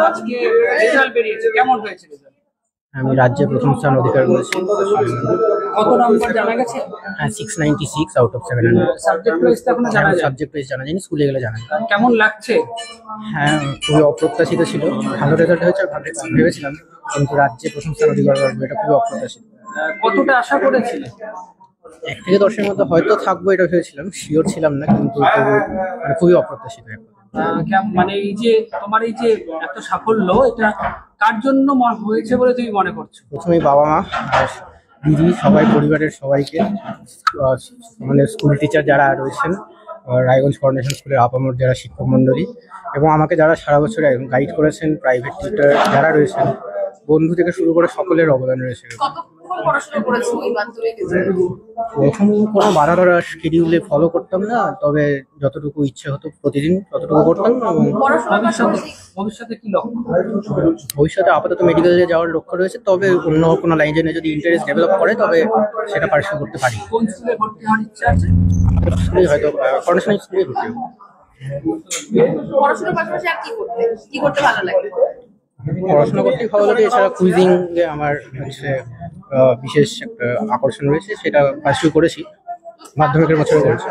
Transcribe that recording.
আজকে রেজাল্ট বেরিয়েছে, কেমন হয়েছে রেজাল্ট? আমি রাজ্যে প্রথম স্থান অধিকার করেছি। কত নম্বর জানা গেছে? হ্যাঁ, 696 আউট অফ 700। সাবজেক্ট ওয়াইজ এখনো জানা যায়? সাবজেক্ট ওয়াইজ জানা যায়নি, স্কুলে গেলে জানা যায়। কেমন লাগছে? হ্যাঁ, খুবই অপ্রত্যাশিত ছিল। ভালো রেজাল্ট হয়েছে ভেবেছিলাম, কিন্তু রাজ্যে প্রথম স্থান অধিকার করবো এটা খুবই অপ্রত্যাশিত। কতটা আশা করেছিলে? 1 থেকে 10-এর মধ্যে হয়তো থাকবো এটা ভেবেছিলাম, শিওর ছিলাম না, কিন্তু মানে খুবই অপ্রত্যাশিত। মানে এই যে তোমার এই যে এত সাফল্য, এটা কার জন্য হয়েছে বলে তুমি মনে করছো? প্রথমেই বাবা মা আর দিদি, সবাই, পরিবারের সবাইকে, মানে স্কুল টিচার যারা রয়েছেন, রায়গঞ্জ কর্নেশন স্কুলের আপামর যারা শিক্ষক মণ্ডলী, এবং আমাকে যারা সারা বছর গাইড করেছেন, প্রাইভেট টিউটর যারা রয়েছেন, বন্ধু থেকে শুরু করে সকলের অবদান রয়েছে। প্রথম কোনো বাধা ধরা শিডিউলে ফলো করতাম না, তবে যতটুকু ইচ্ছে হতো প্রতিদিন ততটুকু করতাম। এবং ভবিষ্যতে কি লক্ষ্য? ভবিষ্যতে আপাতত মেডিকেলে যাওয়ার লক্ষ্য রয়েছে, তবে অন্য কোনো লাইনে যদি ইন্টারেস্ট ডেভেলপ করে তবে সেটা পার্সু করতে পারি। কোন স্কুলে ভর্তি হওয়ার ইচ্ছা আছে? স্কুলে হয়তো কর্নেশন স্কুলে ভর্তি হবো। পড়াশোনার পাশাপাশি আর কি করতে ভালো লাগে? পড়াশোনা করতে ভালো লাগে, এছাড়া কুইজিং এ আমার হচ্ছে বিশেষ একটা আকর্ষণ রয়েছে, সেটা পার্সু করেছি, মাধ্যমিকের বছরে করেছি।